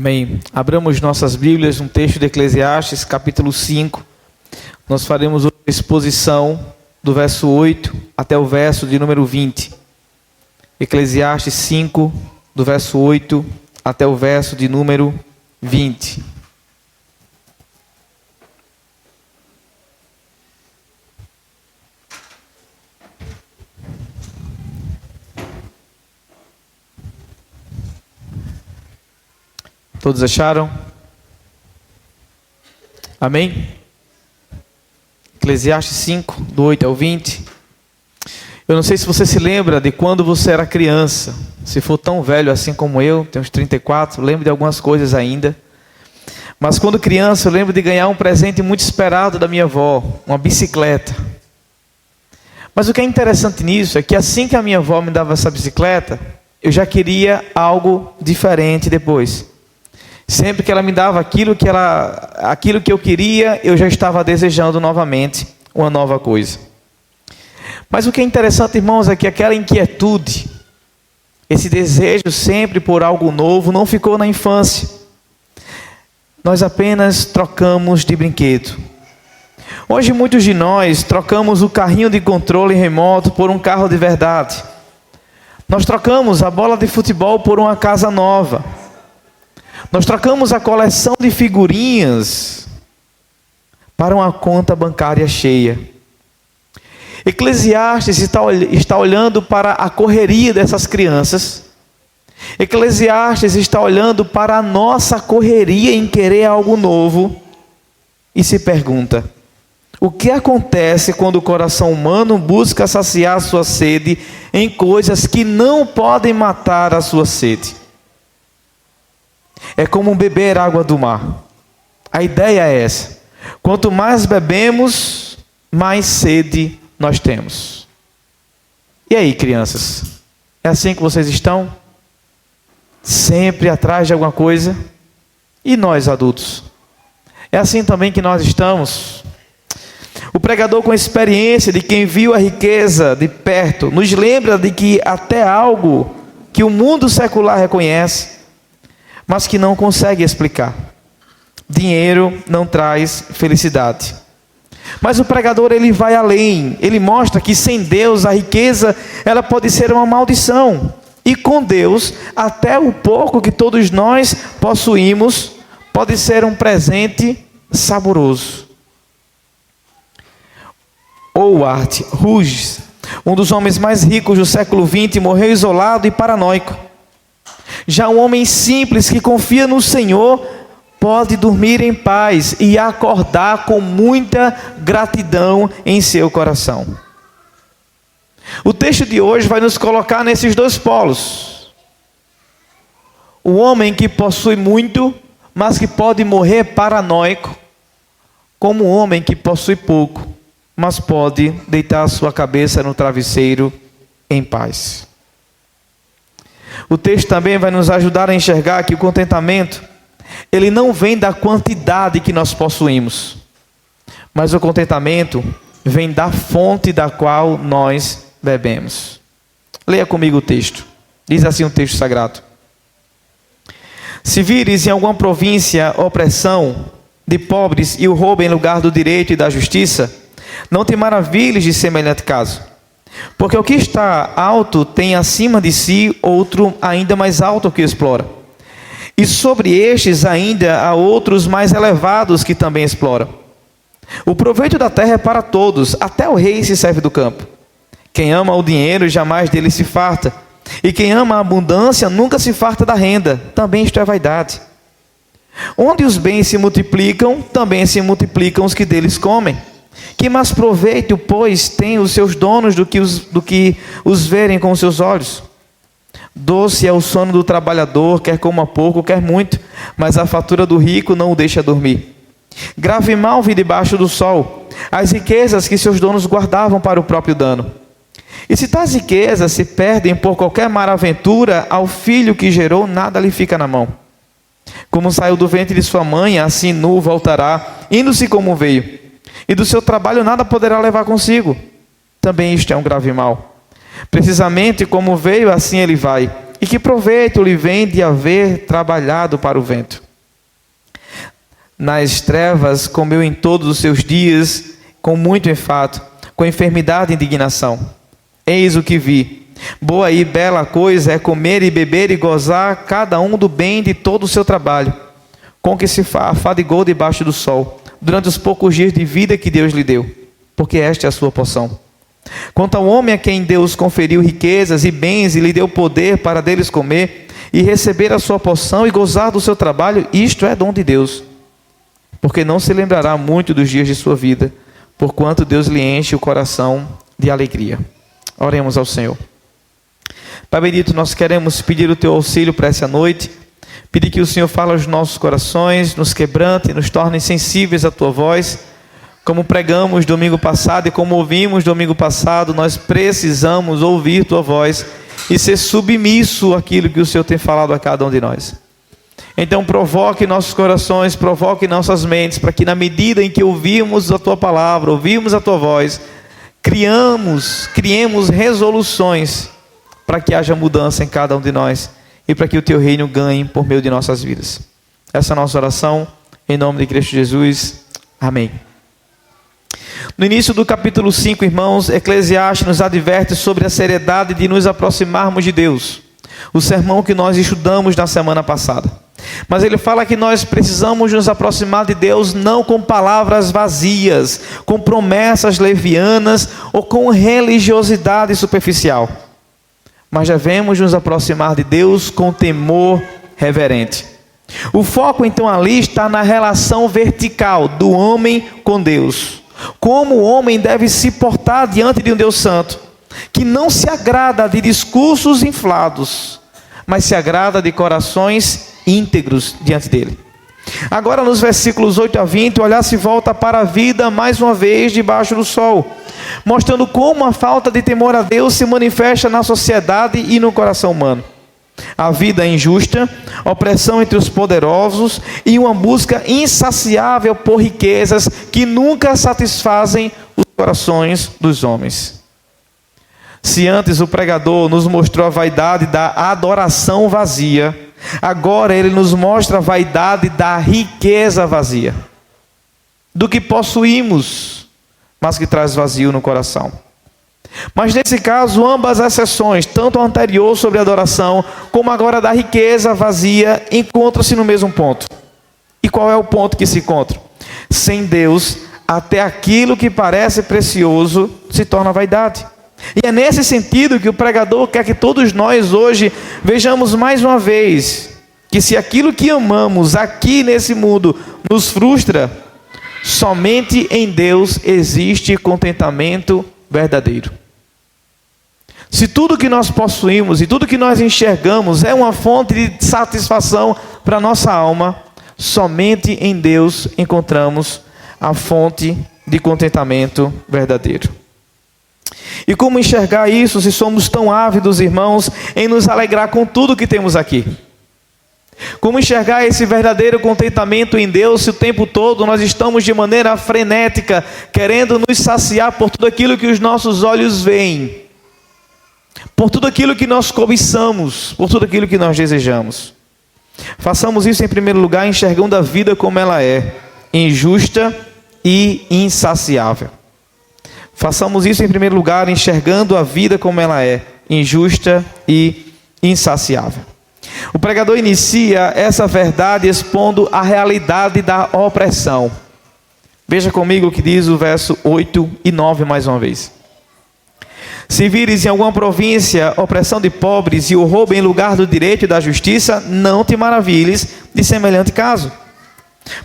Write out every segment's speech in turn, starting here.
Amém. Abramos nossas Bíblias no texto de Eclesiastes, capítulo 5. Nós faremos a exposição do verso 8 até o verso de número 20. Eclesiastes 5, do verso 8 até o verso de número 20. Todos acharam? Amém? Eclesiastes 5, do 8 ao 20. Eu não sei se você se lembra de quando você era criança. Se for tão velho assim como eu, tenho uns 34, lembro de algumas coisas ainda. Mas quando criança eu lembro de ganhar um presente muito esperado da minha avó, uma bicicleta. Mas o que é interessante nisso é que assim que a minha avó me dava essa bicicleta, eu já queria algo diferente depois. Sempre que ela me dava aquilo que eu queria, eu já estava desejando novamente uma nova coisa. Mas o que é interessante, irmãos, é que aquela inquietude, esse desejo sempre por algo novo, não ficou na infância. Nós apenas trocamos de brinquedo. Hoje muitos de nós trocamos o carrinho de controle remoto por um carro de verdade. Nós trocamos a bola de futebol por uma casa nova. Nós trocamos a coleção de figurinhas para uma conta bancária cheia. Eclesiastes está olhando para a correria dessas crianças. Eclesiastes está olhando para a nossa correria em querer algo novo e se pergunta: o que acontece quando o coração humano busca saciar sua sede em coisas que não podem matar a sua sede? É como beber água do mar. A ideia é essa: quanto mais bebemos, mais sede nós temos. E aí, crianças? É assim que vocês estão? Sempre atrás de alguma coisa? E nós, adultos? É assim também que nós estamos? O pregador, com a experiência de quem viu a riqueza de perto, nos lembra de que até algo que o mundo secular reconhece, mas que não consegue explicar. Dinheiro não traz felicidade. Mas o pregador, ele vai além. Ele mostra que sem Deus a riqueza, ela pode ser uma maldição. E com Deus, até o pouco que todos nós possuímos, pode ser um presente saboroso. Howard Hughes, um dos homens mais ricos do século XX, morreu isolado e paranoico. Já um homem simples que confia no Senhor pode dormir em paz e acordar com muita gratidão em seu coração. O texto de hoje vai nos colocar nesses dois polos. O homem que possui muito, mas que pode morrer paranoico, como o homem que possui pouco, mas pode deitar a sua cabeça no travesseiro em paz. O texto também vai nos ajudar a enxergar que o contentamento, ele não vem da quantidade que nós possuímos, mas o contentamento vem da fonte da qual nós bebemos. Leia comigo o texto. Diz assim o texto sagrado: se vires em alguma província opressão de pobres e o roubo em lugar do direito e da justiça, não te maravilhes de semelhante caso. Porque o que está alto tem acima de si outro ainda mais alto que o explora. E sobre estes ainda há outros mais elevados que também exploram. O proveito da terra é para todos, até o rei se serve do campo. Quem ama o dinheiro jamais dele se farta. E quem ama a abundância nunca se farta da renda. Também isto é vaidade. Onde os bens se multiplicam, também se multiplicam os que deles comem. Que mais proveito, pois, têm os seus donos do que os verem com os seus olhos? Doce é o sono do trabalhador, quer coma pouco, quer muito, mas a fatura do rico não o deixa dormir. Grave mal vi debaixo do sol as riquezas que seus donos guardavam para o próprio dano. E se tais riquezas se perdem por qualquer maraventura, ao filho que gerou nada lhe fica na mão. Como saiu do ventre de sua mãe, assim nu voltará, indo-se como veio. E do seu trabalho nada poderá levar consigo. Também isto é um grave mal. Precisamente como veio, assim ele vai. E que proveito lhe vem de haver trabalhado para o vento? Nas trevas comeu em todos os seus dias, com muito enfado, com enfermidade e indignação. Eis o que vi. Boa e bela coisa é comer e beber e gozar cada um do bem de todo o seu trabalho, com que se afadigou debaixo do sol, durante os poucos dias de vida que Deus lhe deu, porque esta é a sua porção. Quanto ao homem a quem Deus conferiu riquezas e bens e lhe deu poder para deles comer e receber a sua porção e gozar do seu trabalho, isto é dom de Deus, porque não se lembrará muito dos dias de sua vida, porquanto Deus lhe enche o coração de alegria. Oremos ao Senhor. Pai bendito, nós queremos pedir o teu auxílio para essa noite, pedir que o Senhor fale aos nossos corações, nos quebrante, nos torne sensíveis à tua voz. Como pregamos domingo passado e como ouvimos domingo passado, nós precisamos ouvir tua voz e ser submisso àquilo que o Senhor tem falado a cada um de nós. Então provoque nossos corações, provoque nossas mentes, para que na medida em que ouvimos a tua palavra, ouvimos a tua voz, criemos resoluções para que haja mudança em cada um de nós e para que o teu reino ganhe por meio de nossas vidas. Essa é a nossa oração, em nome de Cristo Jesus. Amém. No início do capítulo 5, irmãos, Eclesiastes nos adverte sobre a seriedade de nos aproximarmos de Deus. O sermão que nós estudamos na semana passada. Mas ele fala que nós precisamos nos aproximar de Deus não com palavras vazias, com promessas levianas ou com religiosidade superficial. Mas devemos nos aproximar de Deus com temor reverente. O foco então ali está na relação vertical do homem com Deus. Como o homem deve se portar diante de um Deus santo, que não se agrada de discursos inflados, mas se agrada de corações íntegros diante dele. Agora nos versículos 8 a 20, o olhar se volta para a vida mais uma vez debaixo do sol, mostrando como a falta de temor a Deus se manifesta na sociedade e no coração humano. A vida injusta, opressão entre os poderosos e uma busca insaciável por riquezas que nunca satisfazem os corações dos homens. Se antes o pregador nos mostrou a vaidade da adoração vazia, agora ele nos mostra a vaidade da riqueza vazia, do que possuímos, mas que traz vazio no coração. Mas nesse caso, ambas as sessões, tanto a anterior sobre a adoração, como agora da riqueza vazia, encontram-se no mesmo ponto. E qual é o ponto que se encontra? Sem Deus, até aquilo que parece precioso se torna vaidade. E é nesse sentido que o pregador quer que todos nós hoje vejamos mais uma vez, que se aquilo que amamos aqui nesse mundo nos frustra, somente em Deus existe contentamento verdadeiro. Se tudo que nós possuímos e tudo que nós enxergamos é uma fonte de satisfação para a nossa alma, somente em Deus encontramos a fonte de contentamento verdadeiro. E como enxergar isso se somos tão ávidos, irmãos, em nos alegrar com tudo que temos aqui? Como enxergar esse verdadeiro contentamento em Deus se o tempo todo nós estamos de maneira frenética, querendo nos saciar por tudo aquilo que os nossos olhos veem, por tudo aquilo que nós cobiçamos, por tudo aquilo que nós desejamos? Façamos isso em primeiro lugar, enxergando a vida como ela é, injusta e insaciável. Façamos isso em primeiro lugar, enxergando a vida como ela é, injusta e insaciável. O pregador inicia essa verdade expondo a realidade da opressão. Veja comigo o que diz o verso 8 e 9 mais uma vez. Se vires em alguma província opressão de pobres e o roubo em lugar do direito e da justiça, não te maravilhes de semelhante caso.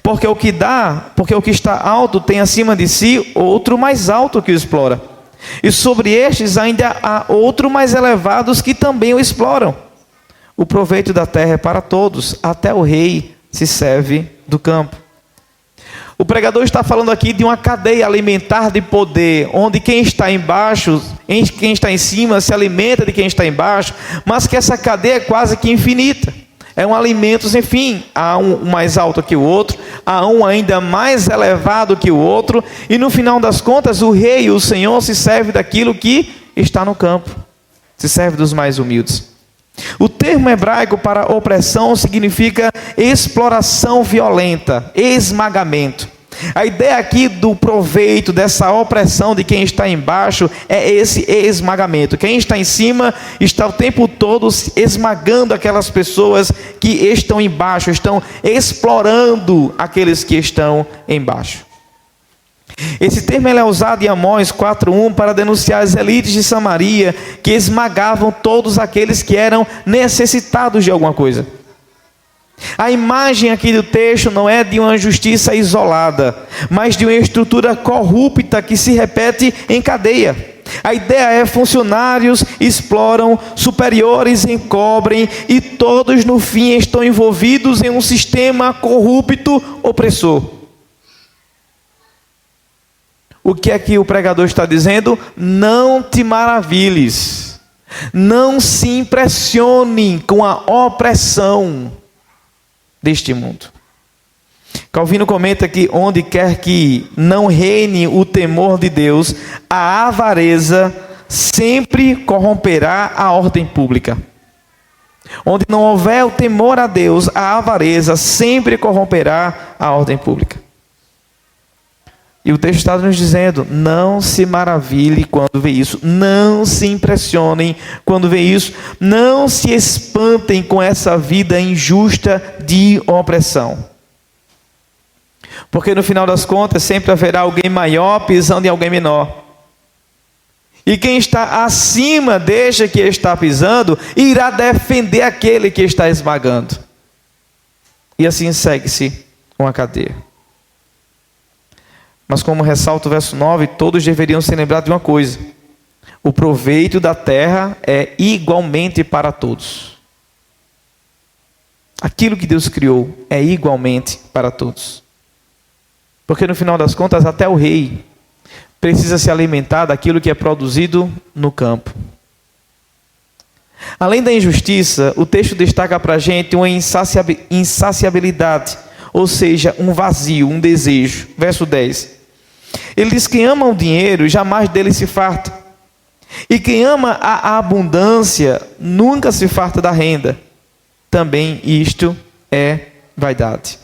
Porque o que está alto tem acima de si outro mais alto que o explora. E sobre estes ainda há outro mais elevados que também o exploram. O proveito da terra é para todos, até o rei se serve do campo. O pregador está falando aqui de uma cadeia alimentar de poder, onde quem está embaixo, quem está em cima se alimenta de quem está embaixo, mas que essa cadeia é quase que infinita. É um alimento sem fim. Há um mais alto que o outro, há um ainda mais elevado que o outro, e no final das contas o rei, o Senhor, se serve daquilo que está no campo, se serve dos mais humildes. O termo hebraico para opressão significa exploração violenta, esmagamento. A ideia aqui do proveito, dessa opressão de quem está embaixo, é esse esmagamento. Quem está em cima está o tempo todo esmagando aquelas pessoas que estão embaixo, estão explorando aqueles que estão embaixo. Esse termo é usado em Amós 4:1 para denunciar as elites de Samaria que esmagavam todos aqueles que eram necessitados de alguma coisa. A imagem aqui do texto não é de uma justiça isolada, mas de uma estrutura corrupta que se repete em cadeia. A ideia é: funcionários exploram, superiores encobrem, e todos no fim estão envolvidos em um sistema corrupto opressor. O que é que o pregador está dizendo? Não te maravilhes, não se impressione com a opressão deste mundo. Calvino comenta que onde quer que não reine o temor de Deus, a avareza sempre corromperá a ordem pública. Onde não houver o temor a Deus, a avareza sempre corromperá a ordem pública. E o texto está nos dizendo: não se maravilhe quando vê isso, não se impressionem quando vê isso, não se espantem com essa vida injusta de opressão. Porque no final das contas sempre haverá alguém maior pisando em alguém menor. E quem está acima deste que está pisando, irá defender aquele que está esmagando. E assim segue-se uma cadeia. Mas como ressalta o verso 9, todos deveriam se lembrar de uma coisa: o proveito da terra é igualmente para todos. Aquilo que Deus criou é igualmente para todos. Porque no final das contas, até o rei precisa se alimentar daquilo que é produzido no campo. Além da injustiça, o texto destaca para a gente uma insaciabilidade, ou seja, um vazio, um desejo. Verso 10. Ele diz: quem ama o dinheiro jamais dele se farta, e quem ama a abundância nunca se farta da renda. Também isto é vaidade.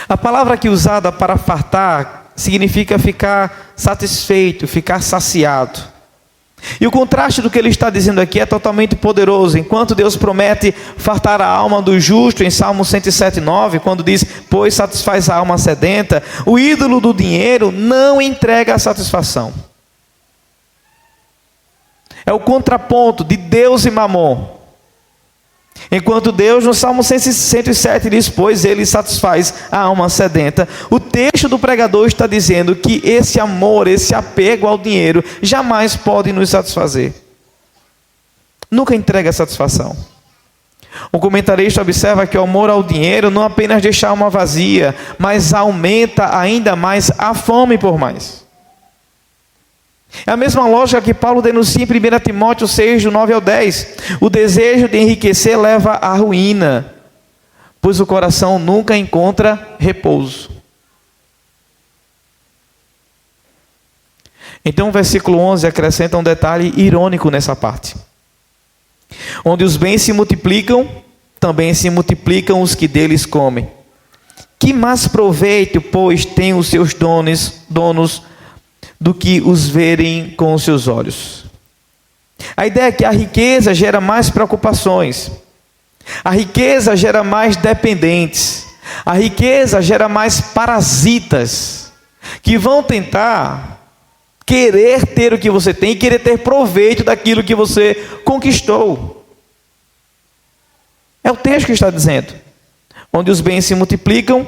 A palavra aqui usada para fartar significa ficar satisfeito, ficar saciado. E o contraste do que ele está dizendo aqui é totalmente poderoso. Enquanto Deus promete fartar a alma do justo em Salmo 107:9, quando diz: pois satisfaz a alma sedenta, o ídolo do dinheiro não entrega a satisfação. É o contraponto de Deus e Mamon. Enquanto Deus, no Salmo 107 diz: pois ele satisfaz a alma sedenta, o texto do pregador está dizendo que esse amor, esse apego ao dinheiro jamais pode nos satisfazer. Nunca entrega satisfação. O comentarista observa que o amor ao dinheiro não apenas deixa a alma vazia, mas aumenta ainda mais a fome por mais. É a mesma lógica que Paulo denuncia em 1 Timóteo 6, do 9 ao 10. O desejo de enriquecer leva à ruína, pois o coração nunca encontra repouso. Então o versículo 11 acrescenta um detalhe irônico nessa parte. Onde os bens se multiplicam, também se multiplicam os que deles comem. Que mais proveito, pois, têm os seus donos do que os verem com os seus olhos? A ideia é que a riqueza gera mais preocupações, a riqueza gera mais dependentes, a riqueza gera mais parasitas, que vão tentar querer ter o que você tem e querer ter proveito daquilo que você conquistou. É o texto que está dizendo: onde os bens se multiplicam,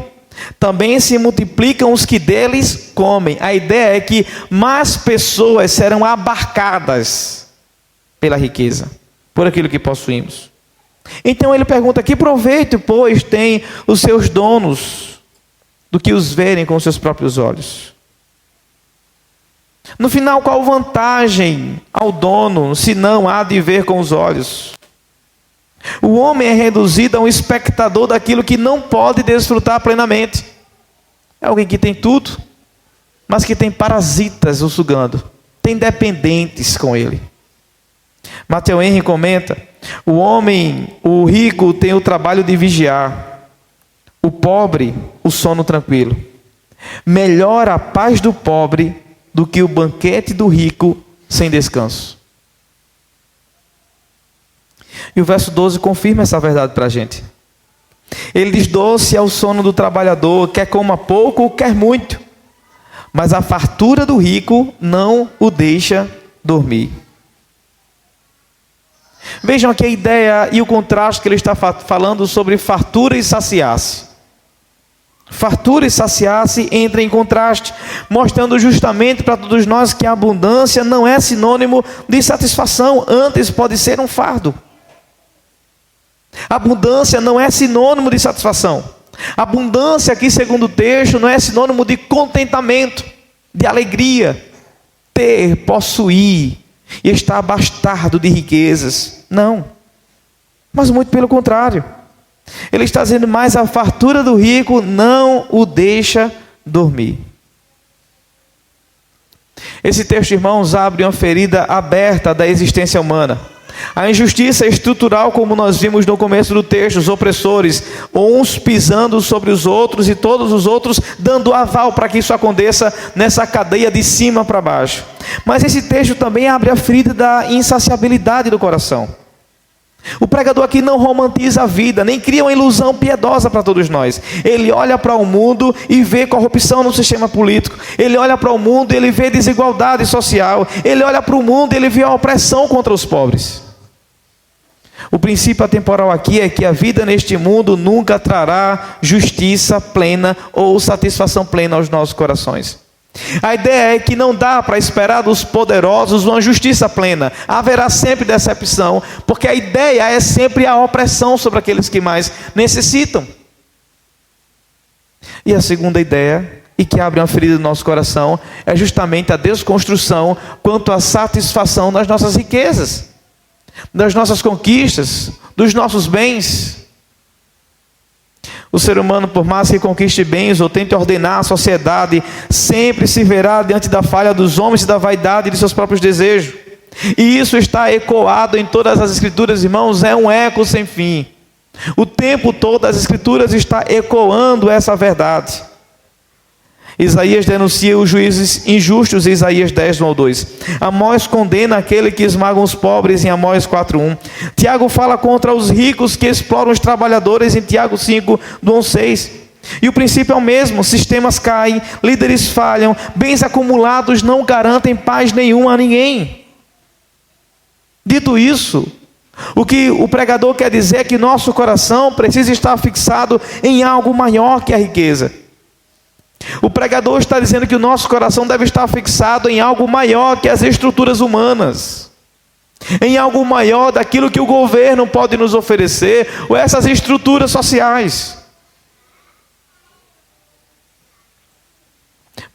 também se multiplicam os que deles comem. A ideia é que mais pessoas serão abarcadas pela riqueza, por aquilo que possuímos. Então ele pergunta: que proveito, pois, tem os seus donos do que os verem com os seus próprios olhos? No final, qual vantagem ao dono, se não há de ver com os olhos? O homem é reduzido a um espectador daquilo que não pode desfrutar plenamente. É alguém que tem tudo, mas que tem parasitas o sugando, tem dependentes com ele. Matthew Henry comenta: o rico tem o trabalho de vigiar, o pobre o sono tranquilo. Melhor a paz do pobre do que o banquete do rico sem descanso. E o verso 12 confirma essa verdade para a gente. Ele diz: doce é o sono do trabalhador, quer coma pouco ou quer muito, mas a fartura do rico não o deixa dormir. Vejam aqui a ideia e o contraste que ele está falando sobre fartura e saciar-se. Fartura e saciar-se entra em contraste, mostrando justamente para todos nós que a abundância não é sinônimo de satisfação, antes pode ser um fardo. Abundância não é sinônimo de satisfação. Abundância aqui, segundo o texto, não é sinônimo de contentamento, de alegria, ter, possuir e estar abastado de riquezas. Não, mas muito pelo contrário. Ele está dizendo: mais a fartura do rico não o deixa dormir. Esse texto, irmãos, abre uma ferida aberta da existência humana. A injustiça estrutural, como nós vimos no começo do texto, os opressores, uns pisando sobre os outros e todos os outros dando aval para que isso aconteça nessa cadeia de cima para baixo. Mas esse texto também abre a ferida da insaciabilidade do coração. O pregador aqui não romantiza a vida, nem cria uma ilusão piedosa para todos nós. Ele olha para o mundo e vê corrupção no sistema político. Ele olha para o mundo e ele vê desigualdade social. Ele olha para o mundo e ele vê a opressão contra os pobres. O princípio atemporal aqui é que a vida neste mundo nunca trará justiça plena ou satisfação plena aos nossos corações. A ideia é que não dá para esperar dos poderosos uma justiça plena. Haverá sempre decepção, porque a ideia é sempre a opressão sobre aqueles que mais necessitam. E a segunda ideia, e que abre uma ferida no nosso coração, é justamente a desconstrução quanto à satisfação das nossas riquezas, das nossas conquistas, dos nossos bens. O ser humano, por mais que conquiste bens ou tente ordenar a sociedade, sempre se verá diante da falha dos homens e da vaidade de seus próprios desejos. E isso está ecoado em todas as escrituras, irmãos, é um eco sem fim. O tempo todo as escrituras está ecoando essa verdade. Isaías denuncia os juízes injustos em Isaías 10, 1 ao 2. Amós condena aquele que esmaga os pobres em Amós 4:1. Tiago fala contra os ricos que exploram os trabalhadores em Tiago 5, do 1 ao 6. E o princípio é o mesmo: sistemas caem, líderes falham, bens acumulados não garantem paz nenhuma a ninguém. Dito isso, o que o pregador quer dizer é que nosso coração precisa estar fixado em algo maior que a riqueza. O pregador está dizendo que o nosso coração deve estar fixado em algo maior que as estruturas humanas, em algo maior daquilo que o governo pode nos oferecer, ou essas estruturas sociais.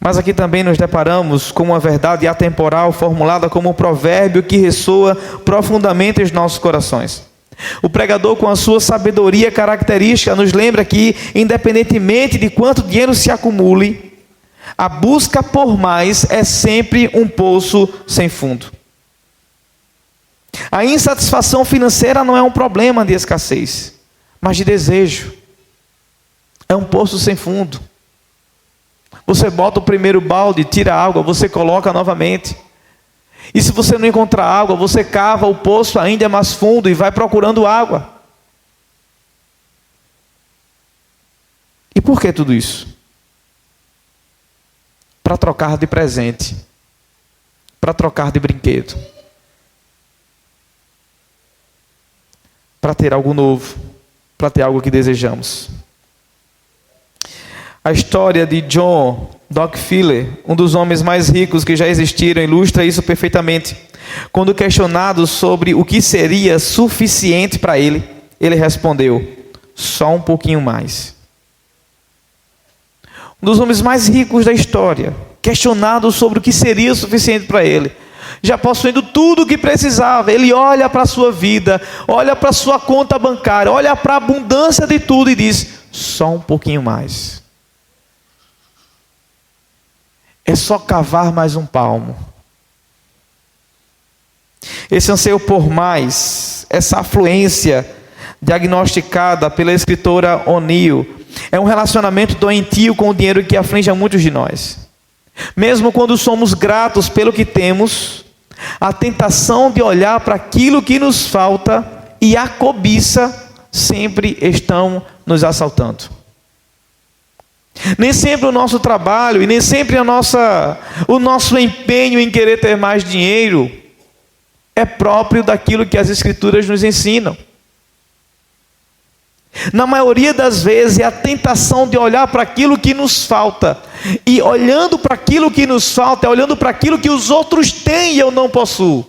Mas aqui também nos deparamos com uma verdade atemporal formulada como um provérbio que ressoa profundamente em nossos corações. O pregador, com a sua sabedoria característica, nos lembra que, independentemente de quanto dinheiro se acumule, a busca por mais é sempre um poço sem fundo. A insatisfação financeira não é um problema de escassez, mas de desejo. É um poço sem fundo. Você bota o primeiro balde, tira a água, você coloca novamente. E se você não encontrar água, você cava o poço ainda mais fundo e vai procurando água. E por que tudo isso? Para trocar de presente, para trocar de brinquedo, para ter algo novo, para ter algo que desejamos. A história de John Rockefeller, um dos homens mais ricos que já existiram, ilustra isso perfeitamente. Quando questionado sobre o que seria suficiente para ele, ele respondeu: só um pouquinho mais. Um dos homens mais ricos da história, questionado sobre o que seria suficiente para ele, já possuindo tudo o que precisava, ele olha para a sua vida, olha para a sua conta bancária, olha para a abundância de tudo e diz: só um pouquinho mais. É só cavar mais um palmo. esse anseio por mais, essa afluência diagnosticada pela escritora O'Neill, é um relacionamento doentio com o dinheiro que aflige a muitos de nós. Mesmo quando somos gratos pelo que temos, a tentação de olhar para aquilo que nos falta e a cobiça sempre estão nos assaltando. Nem sempre o nosso trabalho e nem sempre o nosso empenho em querer ter mais dinheiro é próprio daquilo que as Escrituras nos ensinam. Na maioria das vezes é a tentação de olhar para aquilo que nos falta. E olhando para aquilo que nos falta, é olhando para aquilo que os outros têm e eu não possuo.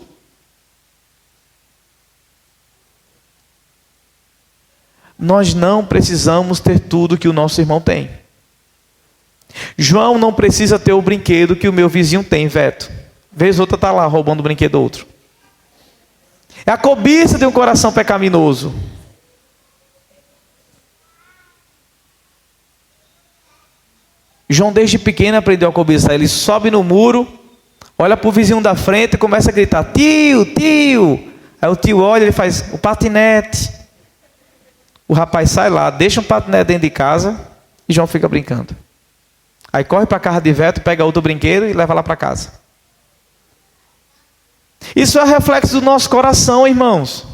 Nós não precisamos ter tudo que o nosso irmão tem. João não precisa ter o brinquedo que o meu vizinho tem, Veto. Vez outra está lá roubando o brinquedo do outro. É a cobiça de um coração pecaminoso. João desde pequeno aprendeu a cobiçar. Ele sobe no muro, olha para o vizinho da frente e começa a gritar: tio, tio. Aí o tio olha, ele faz o patinete. O rapaz sai lá, deixa um patinete dentro de casa e João fica brincando. Aí corre para a casa de Veto, pega outro brinquedo e leva lá para casa. Isso é reflexo do nosso coração, irmãos.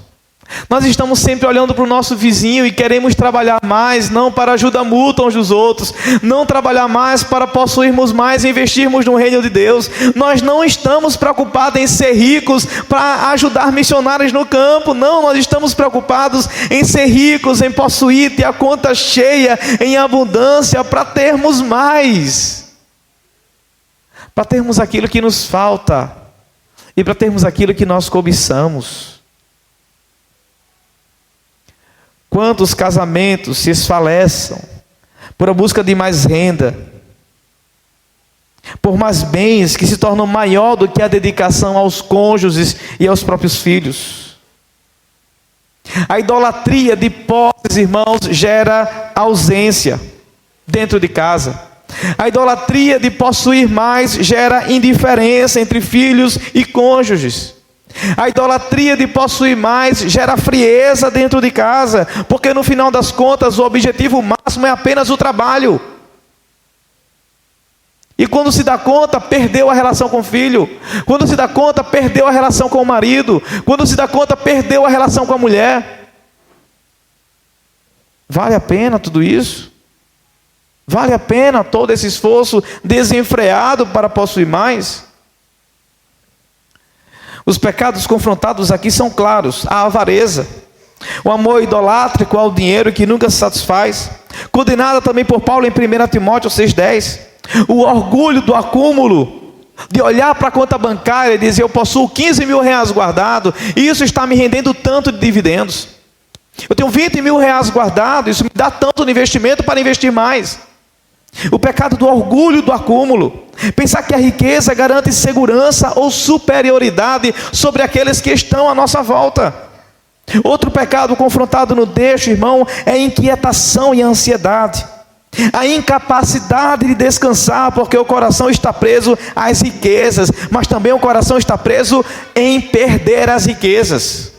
Nós estamos sempre olhando para o nosso vizinho e queremos trabalhar mais, não para ajuda mútua uns dos outros, não trabalhar mais para possuirmos mais e investirmos no reino de Deus. Nós não estamos preocupados em ser ricos para ajudar missionários no campo, não, nós estamos preocupados em ser ricos, em possuir, ter a conta cheia, em abundância, para termos mais, para termos aquilo que nos falta e para termos aquilo que nós cobiçamos. Quantos casamentos se esfalecem por a busca de mais renda, por mais bens que se tornam maior do que a dedicação aos cônjuges e aos próprios filhos. A idolatria de posses, irmãos, gera ausência dentro de casa. A idolatria de possuir mais gera indiferença entre filhos e cônjuges. A idolatria de possuir mais gera frieza dentro de casa, porque no final das contas o objetivo máximo é apenas o trabalho. E quando se dá conta, perdeu a relação com o filho. Quando se dá conta, perdeu a relação com o marido. Quando se dá conta, perdeu a relação com a mulher. Vale a pena tudo isso? Vale a pena todo esse esforço desenfreado para possuir mais? Os pecados confrontados aqui são claros: a avareza, o amor idolátrico ao dinheiro que nunca se satisfaz, condenada também por Paulo em 1 Timóteo 6,10, o orgulho do acúmulo, de olhar para a conta bancária e dizer: eu possuo 15 mil reais guardado, e isso está me rendendo tanto de dividendos. Eu tenho 20 mil reais guardado, isso me dá tanto de investimento para investir mais. O pecado do orgulho do acúmulo, pensar que a riqueza garante segurança ou superioridade sobre aqueles que estão à nossa volta. Outro pecado confrontado no texto, irmão, é a inquietação e a ansiedade. A incapacidade de descansar, porque o coração está preso às riquezas, mas também o coração está preso em perder as riquezas.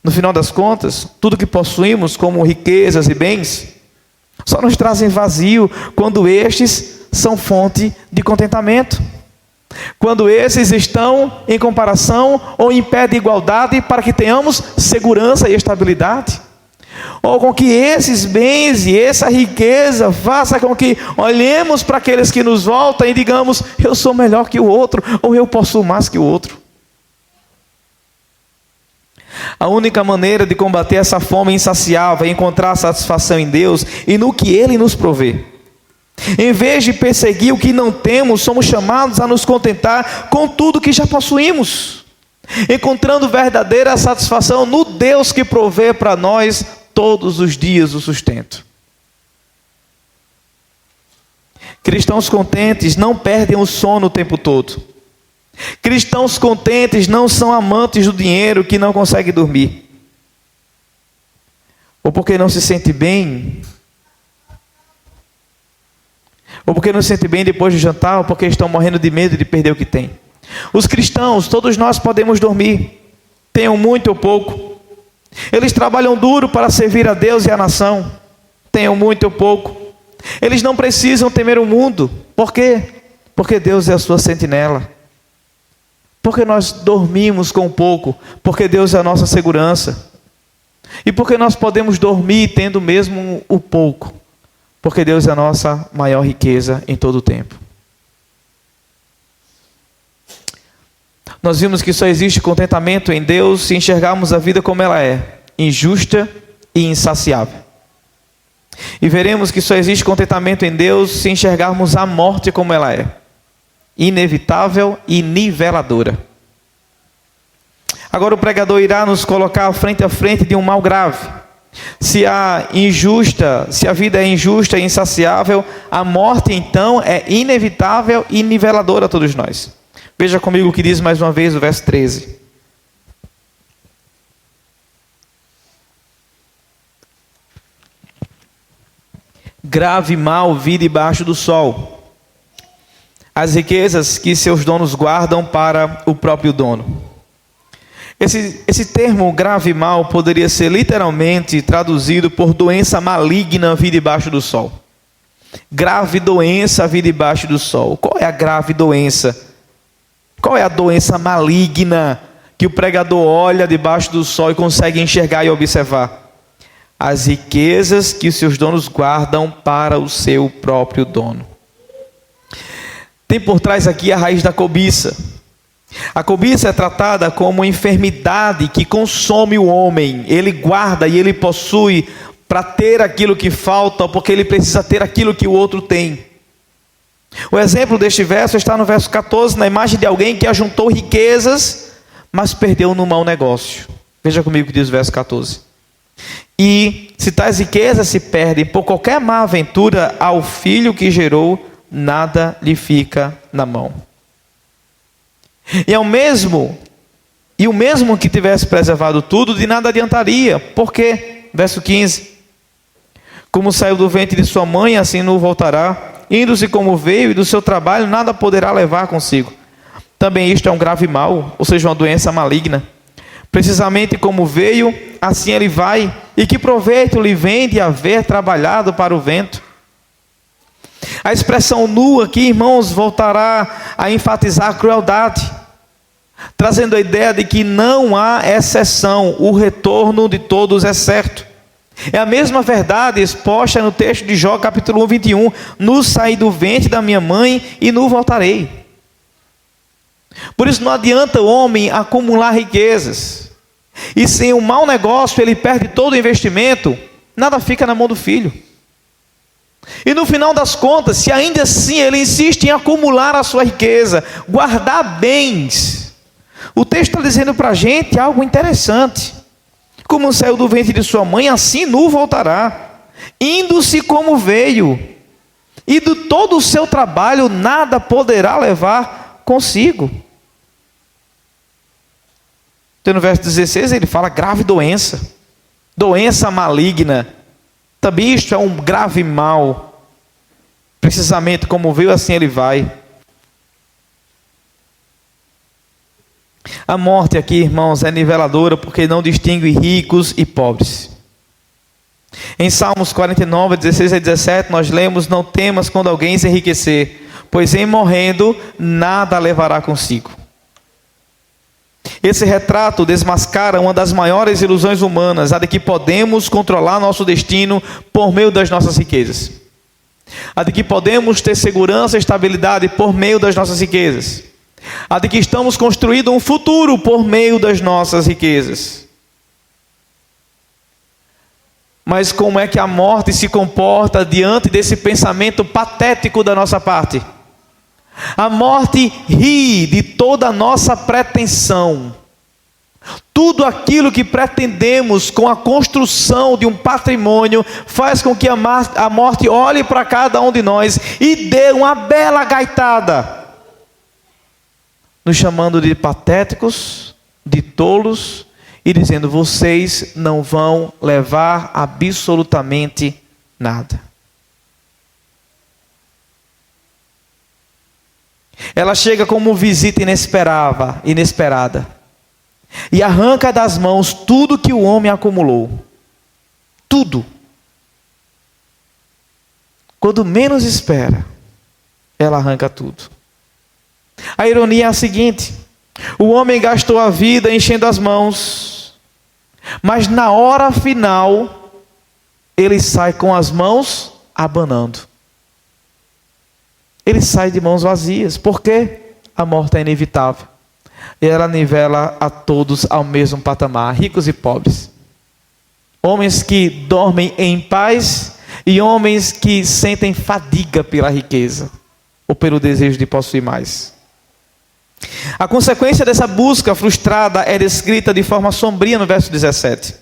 No final das contas, tudo que possuímos como riquezas e bens, só nos trazem vazio quando estes são fonte de contentamento. Quando esses estão em comparação ou em pé de igualdade para que tenhamos segurança e estabilidade. Ou com que esses bens e essa riqueza faça com que olhemos para aqueles que nos voltam e digamos: eu sou melhor que o outro, ou eu possuo mais que o outro. A única maneira de combater essa fome insaciável é encontrar satisfação em Deus e no que Ele nos provê. Em vez de perseguir o que não temos, somos chamados a nos contentar com tudo que já possuímos, encontrando verdadeira satisfação no Deus que provê para nós todos os dias o sustento. Cristãos contentes não perdem o sono o tempo todo. Cristãos contentes não são amantes do dinheiro que não conseguem dormir, ou porque não se sente bem, ou porque não se sente bem depois de jantar, ou porque estão morrendo de medo de perder o que tem. Os cristãos, todos nós podemos dormir, tenham muito ou pouco. Eles trabalham duro para servir a Deus e a nação, tenham muito ou pouco. Eles não precisam temer o mundo. Por quê? Porque Deus é a sua sentinela. Porque nós dormimos com pouco, porque Deus é a nossa segurança. E porque nós podemos dormir tendo mesmo o pouco, porque Deus é a nossa maior riqueza em todo o tempo. Nós vimos que só existe contentamento em Deus se enxergarmos a vida como ela é, injusta e insaciável. E veremos que só existe contentamento em Deus se enxergarmos a morte como ela é, inevitável e niveladora. Agora o pregador irá nos colocar frente a frente de um mal grave. Se a vida é injusta e insaciável, a morte então é inevitável e niveladora a todos nós. Veja comigo o que diz mais uma vez o verso 13. Grave mal vi debaixo do sol, as riquezas que seus donos guardam para o próprio dono. Esse termo grave mal poderia ser literalmente traduzido por doença maligna vi debaixo do sol. Grave doença vi debaixo do sol. Qual é a grave doença? Qual é a doença maligna que o pregador olha debaixo do sol e consegue enxergar e observar? As riquezas que os seus donos guardam para o seu próprio dono. Tem por trás aqui a raiz da cobiça. A cobiça é tratada como uma enfermidade que consome o homem. Ele guarda e ele possui para ter aquilo que falta, porque ele precisa ter aquilo que o outro tem. O exemplo deste verso está no verso 14, na imagem de alguém que ajuntou riquezas, mas perdeu no mau negócio. Veja comigo o que diz o verso 14. E se tais riquezas se perdem por qualquer má aventura, ao filho que gerou, nada lhe fica na mão. E o mesmo que tivesse preservado tudo, de nada adiantaria. Por quê? Verso 15. Como saiu do ventre de sua mãe, assim não voltará. Indo-se como veio, e do seu trabalho nada poderá levar consigo. Também isto é um grave mal, ou seja, uma doença maligna. Precisamente como veio, assim ele vai. E que proveito lhe vem de haver trabalhado para o vento? A expressão nu aqui, irmãos, voltará a enfatizar a crueldade, trazendo a ideia de que não há exceção, o retorno de todos é certo. É a mesma verdade exposta no texto de Jó, capítulo 1, 21. Nu saí do ventre da minha mãe e nu voltarei. Por isso não adianta o homem acumular riquezas, e sem um mau negócio ele perde todo o investimento, nada fica na mão do filho. E no final das contas, se ainda assim ele insiste em acumular a sua riqueza, guardar bens, o texto está dizendo para a gente algo interessante. Como saiu do ventre de sua mãe, assim nu voltará, indo-se como veio, e de todo o seu trabalho nada poderá levar consigo. Então no verso 16 ele fala grave doença, doença maligna. Também isto é um grave mal. Precisamente como veio, assim ele vai. A morte aqui, irmãos, é niveladora porque não distingue ricos e pobres. Em Salmos 49, 16 a 17, nós lemos: não temas quando alguém se enriquecer, pois em morrendo nada levará consigo. Esse retrato desmascara uma das maiores ilusões humanas, a de que podemos controlar nosso destino por meio das nossas riquezas. A de que podemos ter segurança e estabilidade por meio das nossas riquezas. A de que estamos construindo um futuro por meio das nossas riquezas. Mas como é que a morte se comporta diante desse pensamento patético da nossa parte? A morte ri de toda a nossa pretensão. Tudo aquilo que pretendemos com a construção de um patrimônio faz com que a morte olhe para cada um de nós e dê uma bela gaitada, nos chamando de patéticos, de tolos, e dizendo: vocês não vão levar absolutamente nada. Ela chega como visita inesperada, e arranca das mãos tudo que o homem acumulou. Tudo. Quando menos espera, ela arranca tudo. A ironia é a seguinte: o homem gastou a vida enchendo as mãos, mas na hora final, ele sai com as mãos abanando. Ele sai de mãos vazias. Por quê? A morte é inevitável. E ela nivela a todos ao mesmo patamar, ricos e pobres. Homens que dormem em paz e homens que sentem fadiga pela riqueza ou pelo desejo de possuir mais. A consequência dessa busca frustrada é descrita de forma sombria no verso 17.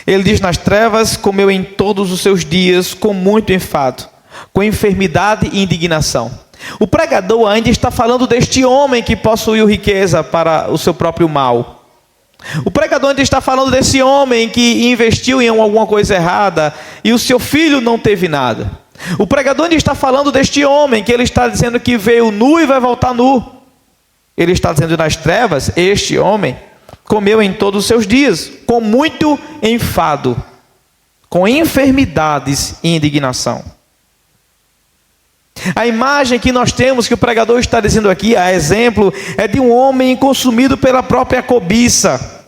Ele diz: nas trevas comeu em todos os seus dias com muito enfado, com enfermidade e indignação. O pregador ainda está falando deste homem que possuiu riqueza para o seu próprio mal. O pregador ainda está falando desse homem que investiu em alguma coisa errada e o seu filho não teve nada. O pregador ainda está falando deste homem que ele está dizendo que veio nu e vai voltar nu. Ele está dizendo: nas trevas, este homem comeu em todos os seus dias, com muito enfado, com enfermidades e indignação. A imagem que nós temos, que o pregador está dizendo aqui, a exemplo, é de um homem consumido pela própria cobiça.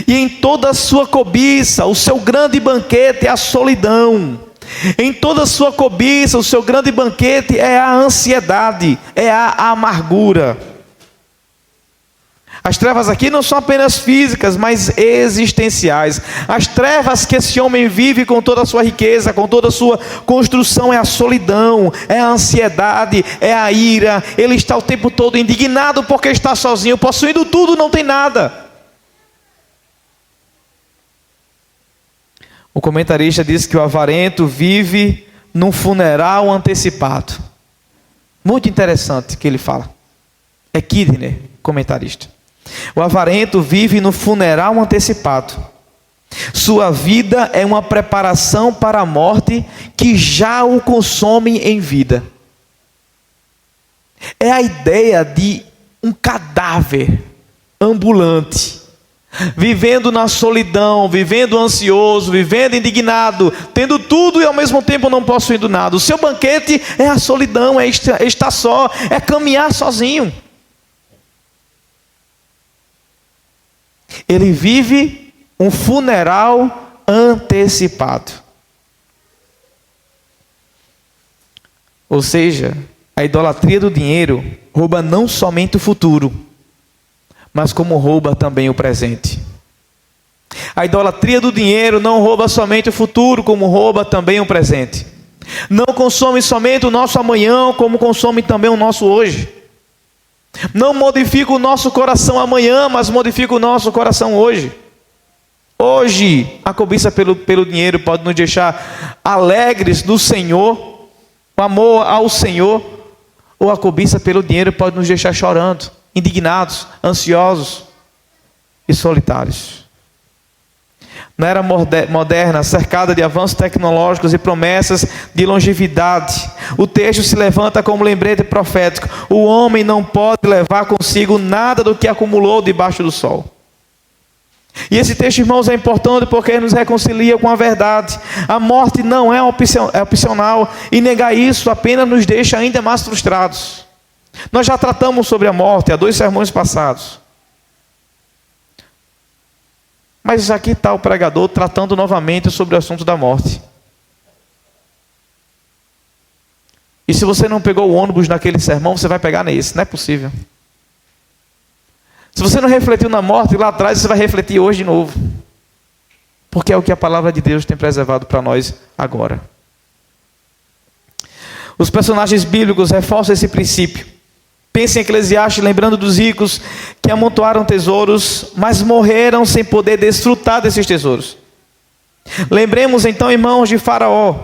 E em toda a sua cobiça, o seu grande banquete é a solidão. Em toda a sua cobiça, o seu grande banquete é a ansiedade, é a amargura. As trevas aqui não são apenas físicas, mas existenciais. As trevas que esse homem vive com toda a sua riqueza, com toda a sua construção, é a solidão, é a ansiedade, é a ira. Ele está o tempo todo indignado porque está sozinho, possuindo tudo, não tem nada. O comentarista diz que o avarento vive num funeral antecipado. Muito interessante que ele fala. É Kidner, comentarista. O avarento vive no funeral antecipado. Sua vida é uma preparação para a morte que já o consome em vida. É a ideia de um cadáver ambulante, vivendo na solidão, vivendo ansioso, vivendo indignado, tendo tudo e ao mesmo tempo não possuindo nada. O seu banquete é a solidão, é estar só, é caminhar sozinho. Ele vive um funeral antecipado. Ou seja, a idolatria do dinheiro rouba não somente o futuro, mas como rouba também o presente. A idolatria do dinheiro não rouba somente o futuro, como rouba também o presente. Não consome somente o nosso amanhã, como consome também o nosso hoje. Não modifica o nosso coração amanhã, mas modifica o nosso coração hoje. Hoje, a cobiça pelo dinheiro pode nos deixar alegres no Senhor, o amor ao Senhor, ou a cobiça pelo dinheiro pode nos deixar chorando, indignados, ansiosos e solitários. Na era moderna, cercada de avanços tecnológicos e promessas de longevidade, o texto se levanta como lembrete profético. O homem não pode levar consigo nada do que acumulou debaixo do sol. E esse texto, irmãos, é importante porque nos reconcilia com a verdade. A morte não é opcional, e negar isso apenas nos deixa ainda mais frustrados. Nós já tratamos sobre a morte há 2 sermões passados. Mas aqui está o pregador tratando novamente sobre o assunto da morte. E se você não pegou o ônibus naquele sermão, você vai pegar nesse, não é possível. Se você não refletiu na morte lá atrás, você vai refletir hoje de novo. Porque é o que a palavra de Deus tem preservado para nós agora. Os personagens bíblicos reforçam esse princípio. Pense em Eclesiastes, lembrando dos ricos que amontoaram tesouros, mas morreram sem poder desfrutar desses tesouros. Lembremos então, irmãos, de Faraó,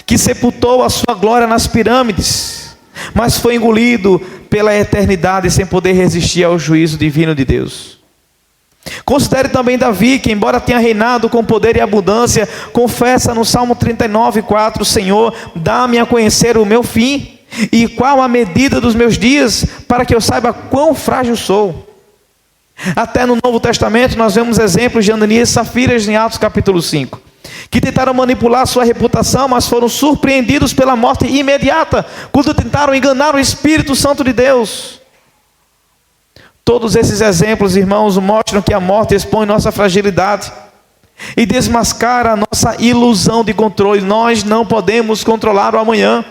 que sepultou a sua glória nas pirâmides, mas foi engolido pela eternidade sem poder resistir ao juízo divino de Deus. Considere também Davi, que embora tenha reinado com poder e abundância, confessa no Salmo 39:4, Senhor, dá-me a conhecer o meu fim, E qual a medida dos meus dias, para que eu saiba quão frágil sou? Até no Novo Testamento nós vemos exemplos de Ananias e Safira em Atos capítulo 5, que tentaram manipular sua reputação, mas foram surpreendidos pela morte imediata, quando tentaram enganar o Espírito Santo de Deus. Todos esses exemplos, irmãos, mostram que a morte expõe nossa fragilidade e desmascara a nossa ilusão de controle. Nós não podemos controlar o amanhã.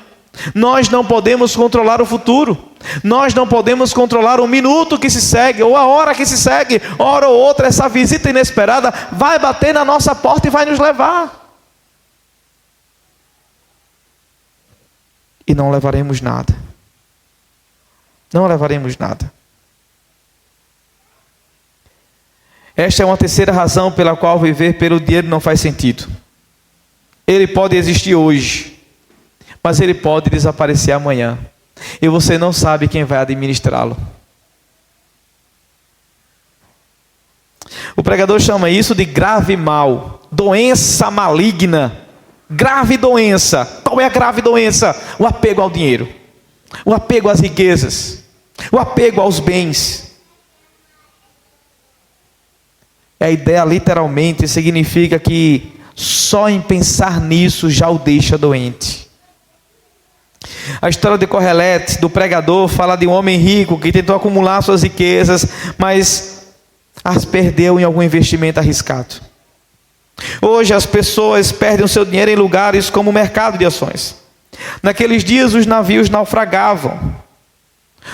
Nós não podemos controlar o futuro. Nós não podemos controlar o minuto que se segue, ou a hora que se segue. Hora ou outra, essa visita inesperada vai bater na nossa porta e vai nos levar. E não levaremos nada. Não levaremos nada. Esta é uma terceira razão pela qual viver pelo dinheiro não faz sentido. Ele pode existir hoje, mas ele pode desaparecer amanhã. E você não sabe quem vai administrá-lo. O pregador chama isso de grave mal, doença maligna, grave doença. Qual é a grave doença? O apego ao dinheiro, o apego às riquezas, o apego aos bens. A ideia literalmente significa que só em pensar nisso já o deixa doente. A história de Correlete, do pregador, fala de um homem rico que tentou acumular suas riquezas, mas as perdeu em algum investimento arriscado. Hoje as pessoas perdem o seu dinheiro em lugares como o mercado de ações. Naqueles dias os navios naufragavam,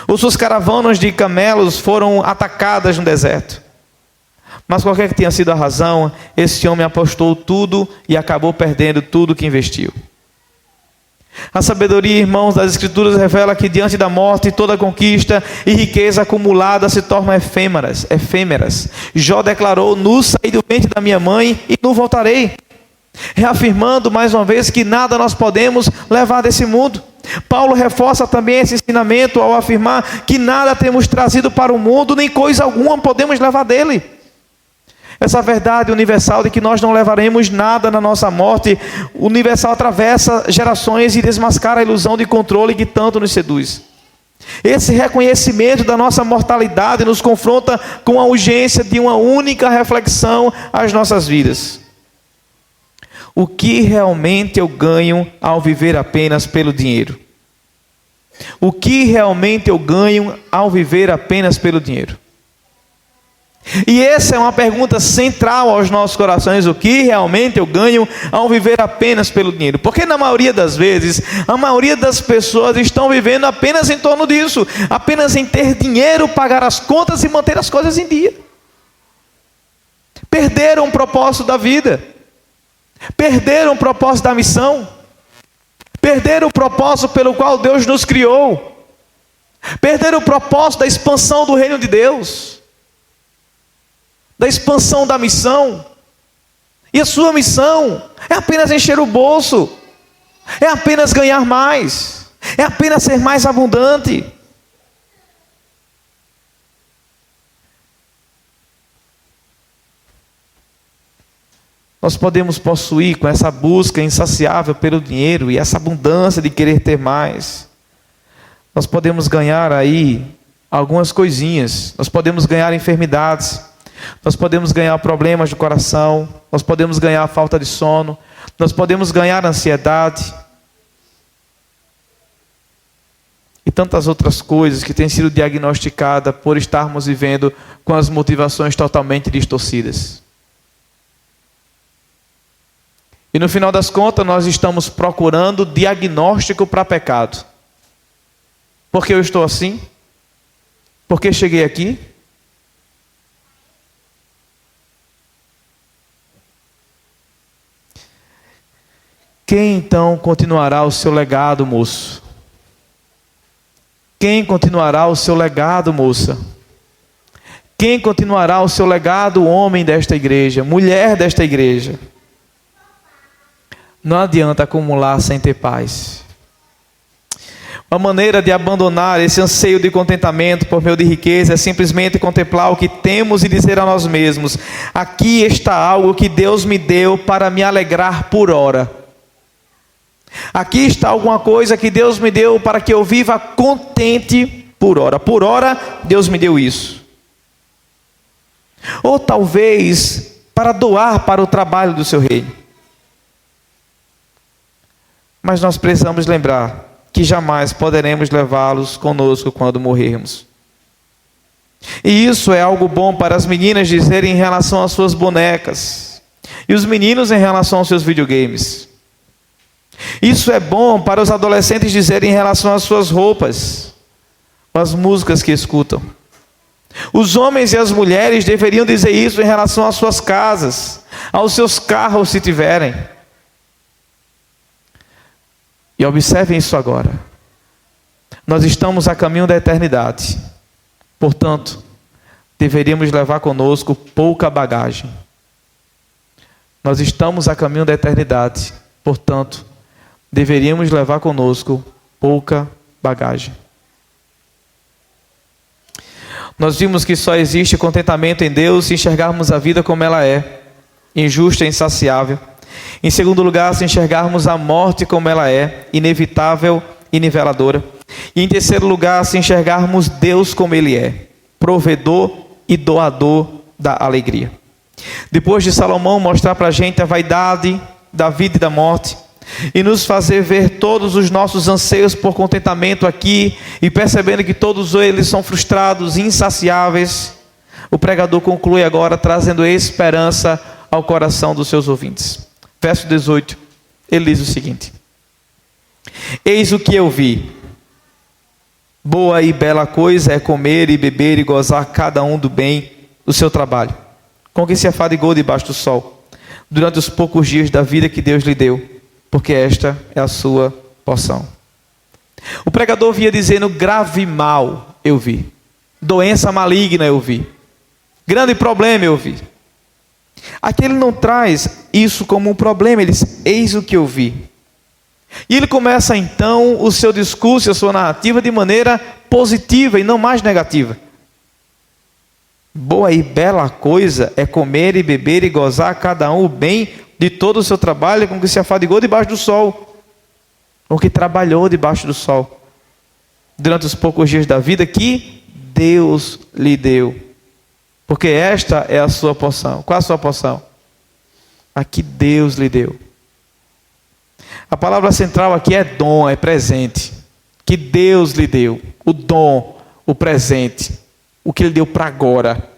ou suas caravanas de camelos foram atacadas no deserto. Mas qualquer que tenha sido a razão, esse homem apostou tudo e acabou perdendo tudo que investiu. A sabedoria, irmãos, das Escrituras revela que diante da morte toda conquista e riqueza acumulada se tornam efêmeras. Jó declarou: nu saí do ventre da minha mãe e nu voltarei. Reafirmando mais uma vez que nada nós podemos levar desse mundo. Paulo reforça também esse ensinamento ao afirmar que nada temos trazido para o mundo, nem coisa alguma podemos levar dele. Essa verdade universal de que nós não levaremos nada na nossa morte, universal, atravessa gerações e desmascara a ilusão de controle que tanto nos seduz. Esse reconhecimento da nossa mortalidade nos confronta com a urgência de uma única reflexão às nossas vidas. O que realmente eu ganho ao viver apenas pelo dinheiro? O que realmente eu ganho ao viver apenas pelo dinheiro? E essa é uma pergunta central aos nossos corações: o que realmente eu ganho ao viver apenas pelo dinheiro? Porque na maioria das vezes, a maioria das pessoas estão vivendo apenas em torno disso, apenas em ter dinheiro, pagar as contas e manter as coisas em dia. Perderam o propósito da vida, perderam o propósito da missão, perderam o propósito pelo qual Deus nos criou, perderam o propósito da expansão do reino de Deus, da expansão da missão. E a sua missão é apenas encher o bolso, é apenas ganhar mais, é apenas ser mais abundante. Nós podemos possuir, com essa busca insaciável pelo dinheiro e essa abundância de querer ter mais, nós podemos ganhar aí algumas coisinhas. Nós podemos ganhar enfermidades, nós podemos ganhar problemas do coração, nós podemos ganhar falta de sono, nós podemos ganhar ansiedade e tantas outras coisas que têm sido diagnosticadas por estarmos vivendo com as motivações totalmente distorcidas. E no final das contas nós estamos procurando diagnóstico para pecado. Por que eu estou assim? Por que cheguei aqui? Quem então continuará o seu legado, moço? Quem continuará o seu legado, moça? Quem continuará o seu legado, homem desta igreja, mulher desta igreja? Não adianta acumular sem ter paz. Uma maneira de abandonar esse anseio de contentamento por meio de riqueza é simplesmente contemplar o que temos e dizer a nós mesmos: aqui está algo que Deus me deu para me alegrar por ora. Aqui está alguma coisa que Deus me deu para que eu viva contente por ora. Por ora, Deus me deu isso. Ou talvez para doar para o trabalho do seu reino. Mas nós precisamos lembrar que jamais poderemos levá-los conosco quando morrermos. E isso é algo bom para as meninas dizerem em relação às suas bonecas, e os meninos em relação aos seus videogames. Isso é bom para os adolescentes dizerem em relação às suas roupas, às músicas que escutam. Os homens e as mulheres deveriam dizer isso em relação às suas casas, aos seus carros, se tiverem. E observem isso agora. Nós estamos a caminho da eternidade. Portanto, deveríamos levar conosco pouca bagagem. Nós estamos a caminho da eternidade. Portanto, deveríamos levar conosco pouca bagagem. Nós vimos que só existe contentamento em Deus se enxergarmos a vida como ela é, injusta e insaciável. Em segundo lugar, se enxergarmos a morte como ela é, inevitável e niveladora. E em terceiro lugar, se enxergarmos Deus como Ele é, provedor e doador da alegria. Depois de Salomão mostrar para a gente a vaidade da vida e da morte, e nos fazer ver todos os nossos anseios por contentamento aqui, e percebendo que todos eles são frustrados e insaciáveis, o pregador conclui agora trazendo esperança ao coração dos seus ouvintes. Verso 18, ele diz o seguinte: eis o que eu vi, boa e bela coisa é comer e beber e gozar cada um do bem do seu trabalho, com que se afadigou debaixo do sol, durante os poucos dias da vida que Deus lhe deu, porque esta é a sua porção. O pregador vinha dizendo: grave mal eu vi, doença maligna eu vi, grande problema eu vi. Aqui ele não traz isso como um problema, ele diz: eis o que eu vi. E ele começa então o seu discurso, a sua narrativa de maneira positiva e não mais negativa. Boa e bela coisa é comer e beber e gozar cada um o bem de todo o seu trabalho, com que se afadigou debaixo do sol, ou que trabalhou debaixo do sol, durante os poucos dias da vida que Deus lhe deu. Porque esta é a sua porção. Qual a sua porção? A que Deus lhe deu. A palavra central aqui é dom, é presente. Que Deus lhe deu. O dom, o presente. O que Ele deu para agora.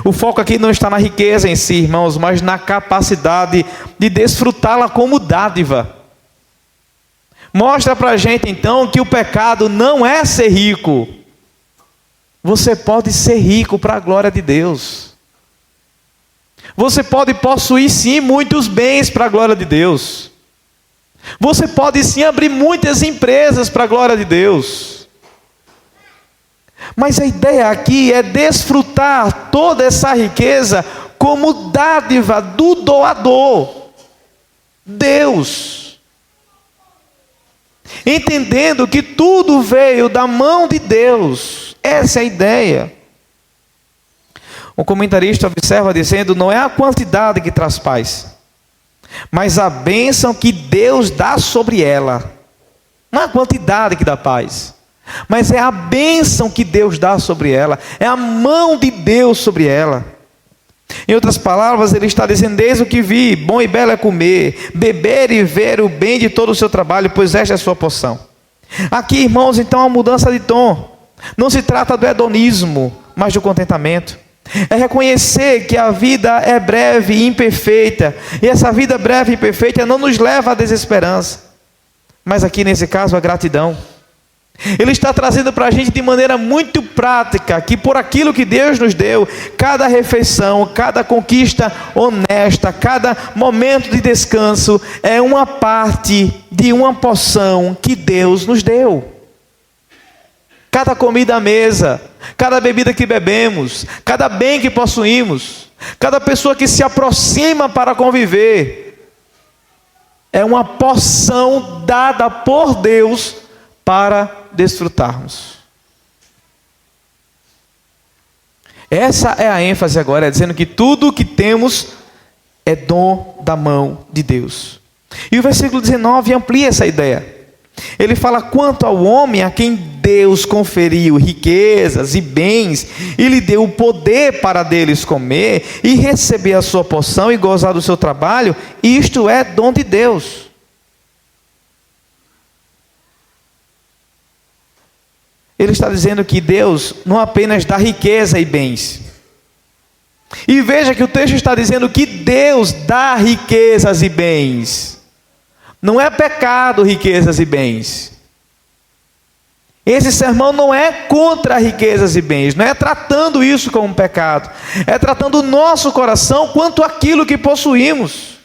O foco aqui não está na riqueza em si, irmãos, mas na capacidade de desfrutá-la como dádiva. Mostra para a gente então que o pecado não é ser rico. Você pode ser rico para a glória de Deus. Você pode possuir sim muitos bens para a glória de Deus. Você pode sim abrir muitas empresas para a glória de Deus. Mas a ideia aqui é desfrutar toda essa riqueza como dádiva do doador, Deus. Entendendo que tudo veio da mão de Deus. Essa é a ideia. Um comentarista observa dizendo: não é a quantidade que traz paz, mas a bênção que Deus dá sobre ela. Não é a quantidade que dá paz, mas é a bênção que Deus dá sobre ela. É a mão de Deus sobre ela. Em outras palavras, ele está dizendo: eis o que vi, bom e belo é comer, beber e ver o bem de todo o seu trabalho, pois esta é a sua porção. Aqui, irmãos, então, uma mudança de tom. Não se trata do hedonismo, mas do contentamento. É reconhecer que a vida é breve e imperfeita, e essa vida breve e imperfeita não nos leva à desesperança, mas aqui nesse caso a gratidão. Ele está trazendo para a gente de maneira muito prática que por aquilo que Deus nos deu, cada refeição, cada conquista honesta, cada momento de descanso é uma parte de uma porção que Deus nos deu. Cada comida à mesa, cada bebida que bebemos, cada bem que possuímos, cada pessoa que se aproxima para conviver, é uma porção dada por Deus para desfrutarmos. Essa é a ênfase agora, é dizendo que tudo o que temos é dom da mão de Deus. E o versículo 19 amplia essa ideia. Ele fala: quanto ao homem a quem Deus conferiu riquezas e bens, e lhe deu o poder para deles comer, e receber a sua porção e gozar do seu trabalho, isto é dom de Deus. Ele está dizendo que Deus não apenas dá riqueza e bens. E veja que o texto está dizendo que Deus dá riquezas e bens. Não é pecado riquezas e bens. Esse sermão não é contra riquezas e bens, não é tratando isso como um pecado, é tratando o nosso coração quanto àquilo que possuímos.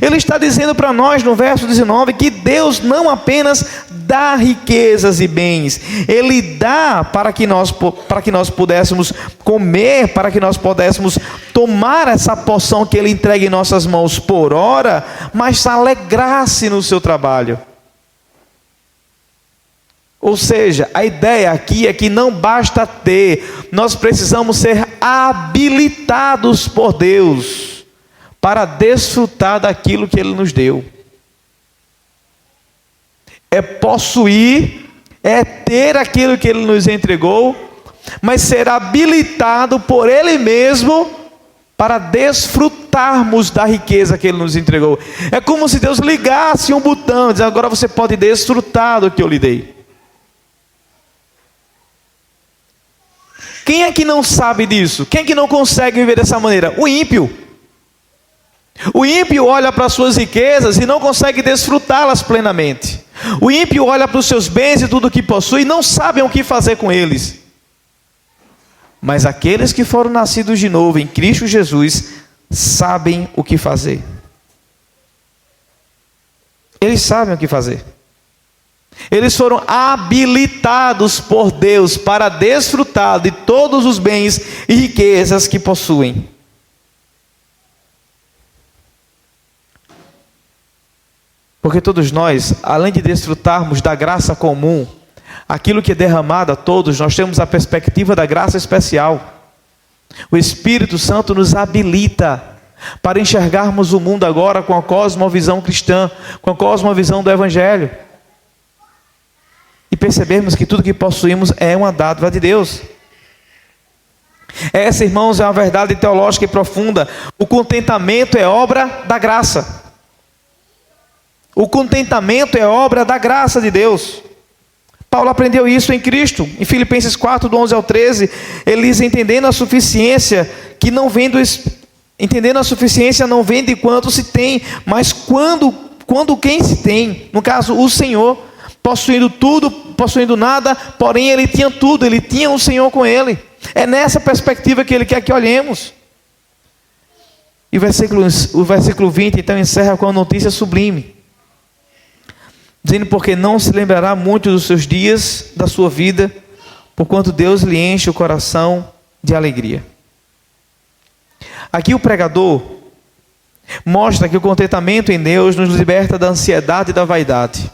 Ele está dizendo para nós no verso 19 que Deus não apenas dá riquezas e bens, Ele dá para que nós pudéssemos comer, para que nós pudéssemos tomar essa porção que Ele entrega em nossas mãos por hora, mas alegrar-se no seu trabalho. Ou seja, a ideia aqui é que não basta ter, nós precisamos ser habilitados por Deus para desfrutar daquilo que Ele nos deu. É possuir, é ter aquilo que Ele nos entregou, mas ser habilitado por Ele mesmo para desfrutarmos da riqueza que Ele nos entregou. É como se Deus ligasse um botão e dizendo: agora você pode desfrutar do que eu lhe dei. Quem é que não sabe disso? Quem é que não consegue viver dessa maneira? O ímpio. O ímpio olha para as suas riquezas e não consegue desfrutá-las plenamente. O ímpio olha para os seus bens e tudo o que possui e não sabem o que fazer com eles. Mas aqueles que foram nascidos de novo em Cristo Jesus sabem o que fazer. Eles sabem o que fazer. Eles foram habilitados por Deus para desfrutar de todos os bens e riquezas que possuem. Porque todos nós, além de desfrutarmos da graça comum, aquilo que é derramado a todos, nós temos a perspectiva da graça especial. O Espírito Santo nos habilita para enxergarmos o mundo agora com a cosmovisão cristã, com a cosmovisão do Evangelho. E percebermos que tudo que possuímos é uma dádiva de Deus. Essa, irmãos, é uma verdade teológica e profunda. O contentamento é obra da graça. O contentamento é obra da graça de Deus. Paulo aprendeu isso em Cristo. Em Filipenses 4, do 11 ao 13, ele diz: entendendo a suficiência não vem de quanto se tem, mas quando quem se tem, no caso o Senhor, possuindo tudo, possuindo nada, porém ele tinha tudo, ele tinha o Senhor com ele. É nessa perspectiva que ele quer que olhemos. E o versículo 20 então encerra com uma notícia sublime, dizendo: porque não se lembrará muito dos seus dias, da sua vida, porquanto Deus lhe enche o coração de alegria. Aqui o pregador mostra que o contentamento em Deus nos liberta da ansiedade e da vaidade.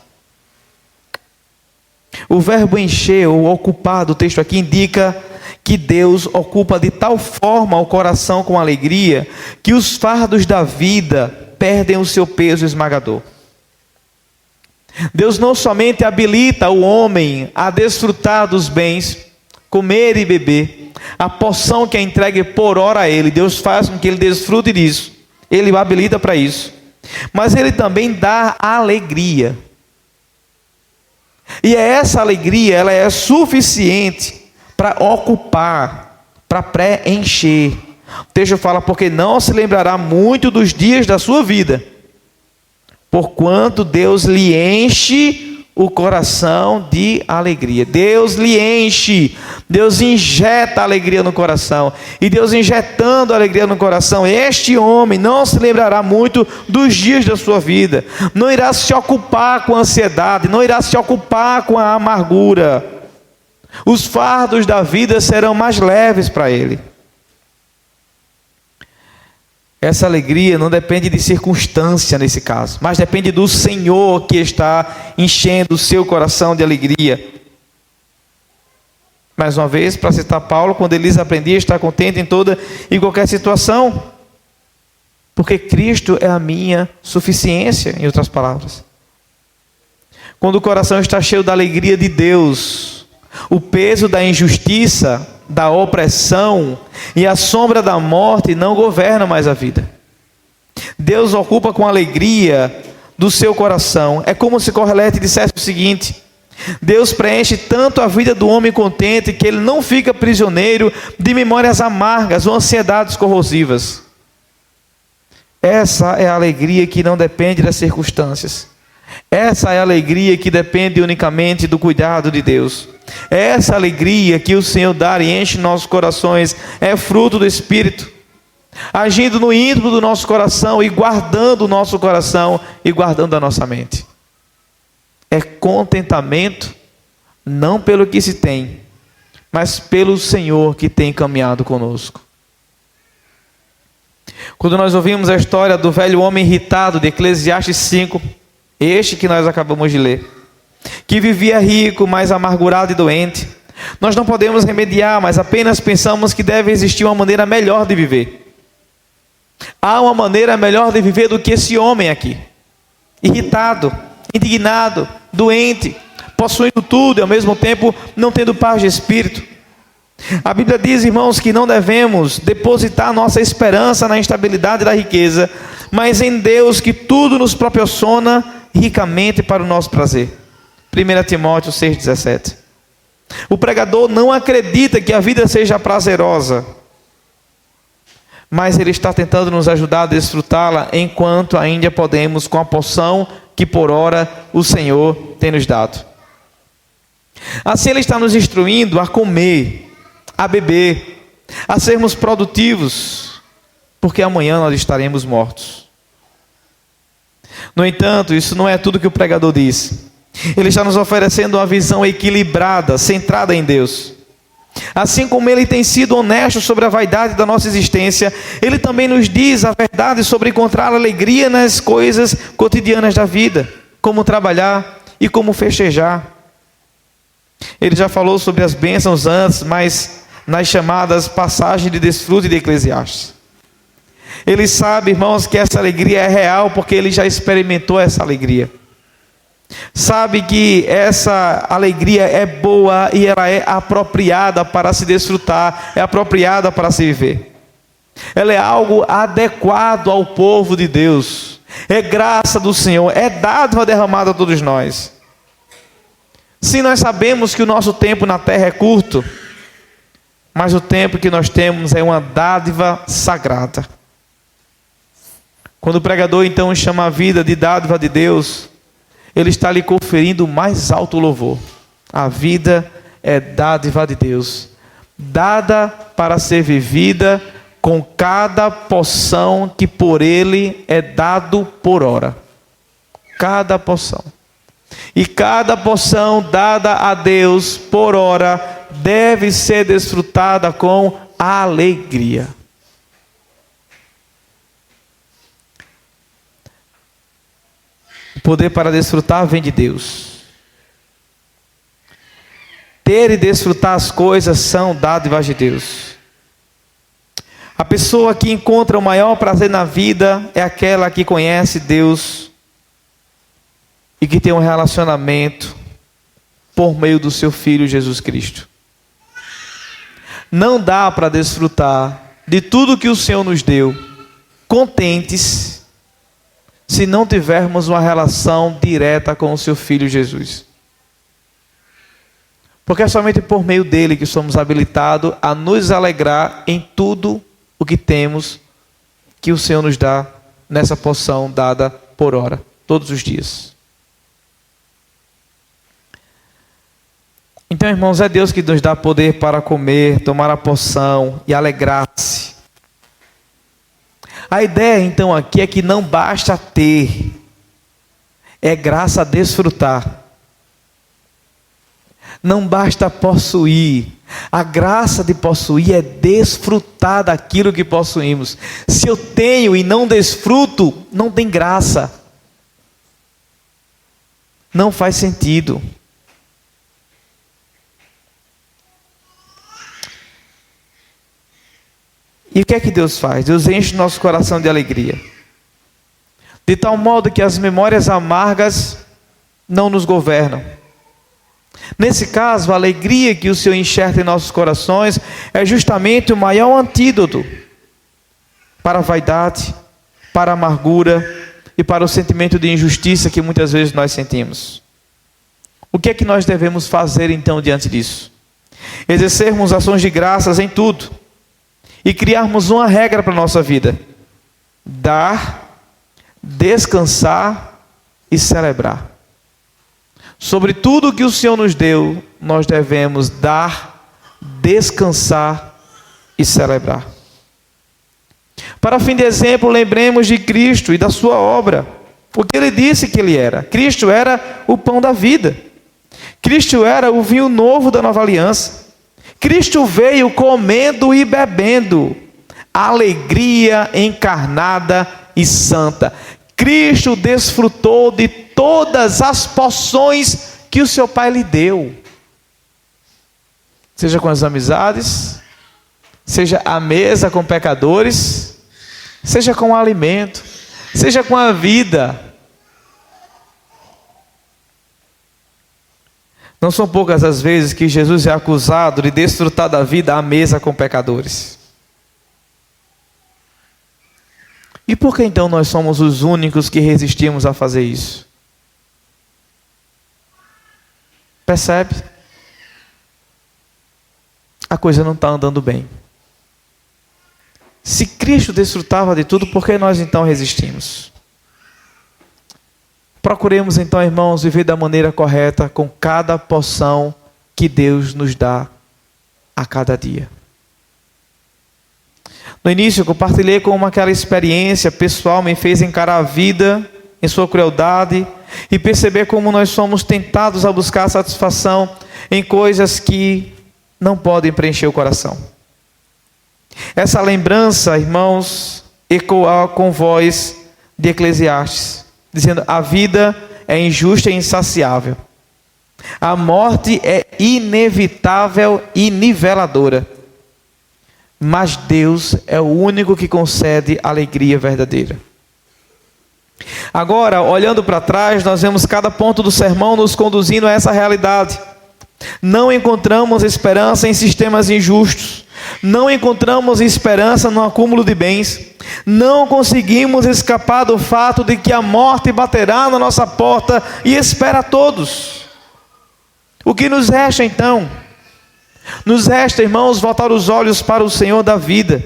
O verbo encher ou ocupar do texto aqui indica que Deus ocupa de tal forma o coração com alegria que os fardos da vida perdem o seu peso esmagador. Deus não somente habilita o homem a desfrutar dos bens, comer e beber, a porção que é entregue por hora a ele, Deus faz com que ele desfrute disso, ele o habilita para isso, mas ele também dá alegria. E essa alegria, ela é suficiente para ocupar, para preencher. O texto fala: porque não se lembrará muito dos dias da sua vida, porquanto Deus lhe enche o coração de alegria. Deus lhe enche, Deus injeta alegria no coração. E Deus injetando alegria no coração, este homem não se lembrará muito dos dias da sua vida, não irá se ocupar com a ansiedade, não irá se ocupar com a amargura. Os fardos da vida serão mais leves para ele. Essa alegria não depende de circunstância nesse caso, mas depende do Senhor que está enchendo o seu coração de alegria. Mais uma vez, para citar Paulo, quando ele diz: aprendi a estar contente em toda e qualquer situação. Porque Cristo é a minha suficiência, em outras palavras. Quando o coração está cheio da alegria de Deus, o peso da injustiça, da opressão e a sombra da morte não governa mais a vida. Deus ocupa com alegria do seu coração. É como se Correlete dissesse o seguinte: Deus preenche tanto a vida do homem contente que ele não fica prisioneiro de memórias amargas ou ansiedades corrosivas. Essa é a alegria que não depende das circunstâncias. Essa é a alegria que depende unicamente do cuidado de Deus. Essa alegria que o Senhor dá e enche nossos corações é fruto do Espírito, agindo no íntimo do nosso coração e guardando o nosso coração e guardando a nossa mente. É contentamento, não pelo que se tem, mas pelo Senhor que tem caminhado conosco. Quando nós ouvimos a história do velho homem irritado de Eclesiastes 5, este que nós acabamos de ler, que vivia rico, mas amargurado e doente, nós não podemos remediar, mas apenas pensamos que deve existir uma maneira melhor de viver. Há uma maneira melhor de viver do que esse homem aqui, irritado, indignado, doente, possuindo tudo e ao mesmo tempo não tendo paz de espírito. A Bíblia diz, irmãos, que não devemos depositar nossa esperança na instabilidade da riqueza, mas em Deus que tudo nos proporciona ricamente para o nosso prazer. 1 Timóteo 6,17. O pregador não acredita que a vida seja prazerosa, mas ele está tentando nos ajudar a desfrutá-la enquanto ainda podemos, com a porção que por ora o Senhor tem nos dado. Assim ele está nos instruindo a comer, a beber, a sermos produtivos, porque amanhã nós estaremos mortos. No entanto, isso não é tudo que o pregador diz. Ele está nos oferecendo uma visão equilibrada, centrada em Deus. Assim como ele tem sido honesto sobre a vaidade da nossa existência, ele também nos diz a verdade sobre encontrar alegria nas coisas cotidianas da vida, como trabalhar e como festejar. Ele já falou sobre as bênçãos antes, mas nas chamadas passagens de desfrute de Eclesiastes. Ele sabe, irmãos, que essa alegria é real, porque ele já experimentou essa alegria. Sabe que essa alegria é boa e ela é apropriada para se desfrutar, é apropriada para se viver. Ela é algo adequado ao povo de Deus, é graça do Senhor, é dádiva derramada a todos nós. Sim, nós sabemos que o nosso tempo na terra é curto, mas o tempo que nós temos é uma dádiva sagrada. Quando o pregador então chama a vida de dádiva de Deus, ele está lhe conferindo o mais alto louvor. A vida é dádiva de Deus, dada para ser vivida com cada porção que por ele é dado por hora. Cada porção. E cada porção dada a Deus por hora deve ser desfrutada com alegria. O poder para desfrutar vem de Deus. Ter e desfrutar as coisas são dádivas de Deus. A pessoa que encontra o maior prazer na vida é aquela que conhece Deus e que tem um relacionamento por meio do seu Filho Jesus Cristo. Não dá para desfrutar de tudo que o Senhor nos deu, contentes, se não tivermos uma relação direta com o seu Filho Jesus. Porque é somente por meio dele que somos habilitados a nos alegrar em tudo o que temos, que o Senhor nos dá nessa porção dada por hora, todos os dias. Então, irmãos, é Deus que nos dá poder para comer, tomar a porção e alegrar-se. A ideia, então, aqui é que não basta ter, é graça a desfrutar. Não basta possuir, a graça de possuir é desfrutar daquilo que possuímos. Se eu tenho e não desfruto, não tem graça. Não faz sentido. E o que é que Deus faz? Deus enche o nosso coração de alegria, de tal modo que as memórias amargas não nos governam. Nesse caso, a alegria que o Senhor enxerta em nossos corações é justamente o maior antídoto para a vaidade, para a amargura e para o sentimento de injustiça que muitas vezes nós sentimos. O que é que nós devemos fazer então diante disso? Exercermos ações de graças em tudo e criarmos uma regra para a nossa vida: dar, descansar e celebrar. Sobre tudo que o Senhor nos deu, nós devemos dar, descansar e celebrar. Para fim de exemplo, lembremos de Cristo e da sua obra, o que Ele disse que Ele era. Cristo era o pão da vida. Cristo era o vinho novo da nova aliança. Cristo veio comendo e bebendo, alegria encarnada e santa. Cristo desfrutou de todas as porções que o seu Pai lhe deu. Seja com as amizades, seja à mesa com pecadores, seja com o alimento, seja com a vida. Não são poucas as vezes que Jesus é acusado de desfrutar da vida à mesa com pecadores. E por que então nós somos os únicos que resistimos a fazer isso? Percebe? A coisa não está andando bem. Se Cristo desfrutava de tudo, por que nós então resistimos? Procuremos então, irmãos, viver da maneira correta com cada porção que Deus nos dá a cada dia. No início, eu compartilhei como aquela experiência pessoal me fez encarar a vida em sua crueldade e perceber como nós somos tentados a buscar satisfação em coisas que não podem preencher o coração. Essa lembrança, irmãos, ecoa com voz de Eclesiastes, dizendo: a vida é injusta e insaciável. A morte é inevitável e niveladora. Mas Deus é o único que concede alegria verdadeira. Agora, olhando para trás, nós vemos cada ponto do sermão nos conduzindo a essa realidade. Não encontramos esperança em sistemas injustos. Não encontramos esperança no acúmulo de bens. Não conseguimos escapar do fato de que a morte baterá na nossa porta e espera a todos. O que nos resta então? Nos resta, irmãos, voltar os olhos para o Senhor da vida,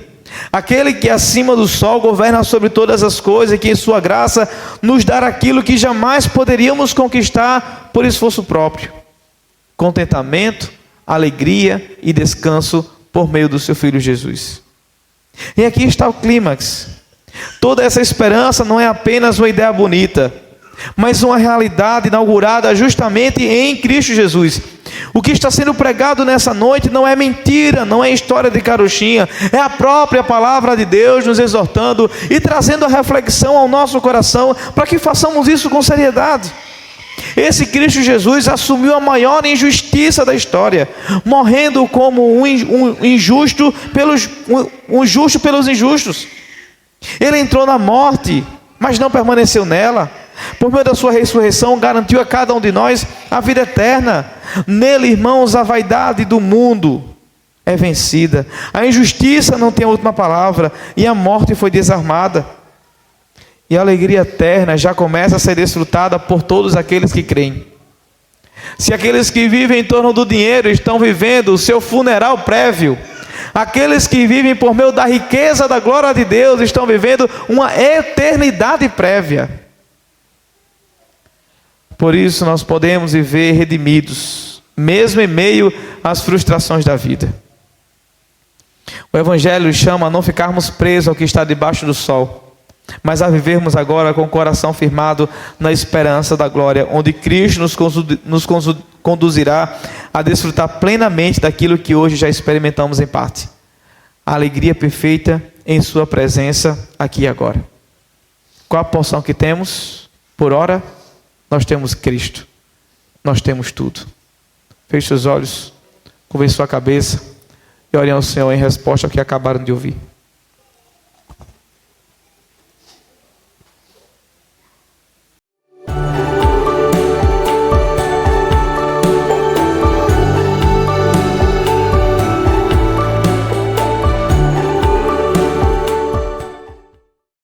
aquele que acima do sol governa sobre todas as coisas e que em sua graça nos dá aquilo que jamais poderíamos conquistar por esforço próprio: contentamento, alegria e descanso por meio do seu Filho Jesus. E aqui está o clímax. Toda essa esperança não é apenas uma ideia bonita, mas uma realidade inaugurada justamente em Cristo Jesus. O que está sendo pregado nessa noite não é mentira, não é história de carochinha, é a própria palavra de Deus nos exortando e trazendo a reflexão ao nosso coração para que façamos isso com seriedade. Esse Cristo Jesus assumiu a maior injustiça da história, morrendo como um justo pelos injustos. Ele entrou na morte, mas não permaneceu nela. Por meio da sua ressurreição, garantiu a cada um de nós a vida eterna. Nele, irmãos, a vaidade do mundo é vencida. A injustiça não tem a última palavra e a morte foi desarmada. E a alegria eterna já começa a ser desfrutada por todos aqueles que creem. Se aqueles que vivem em torno do dinheiro estão vivendo o seu funeral prévio, aqueles que vivem por meio da riqueza da glória de Deus estão vivendo uma eternidade prévia. Por isso nós podemos viver redimidos, mesmo em meio às frustrações da vida. O Evangelho chama a não ficarmos presos ao que está debaixo do sol, mas a vivermos agora com o coração firmado na esperança da glória, onde Cristo nos conduzirá a desfrutar plenamente daquilo que hoje já experimentamos em parte. A alegria perfeita em sua presença aqui e agora. Qual a porção que temos? Por ora, nós temos Cristo. Nós temos tudo. Feche seus olhos, curve sua cabeça e orem ao Senhor em resposta ao que acabaram de ouvir.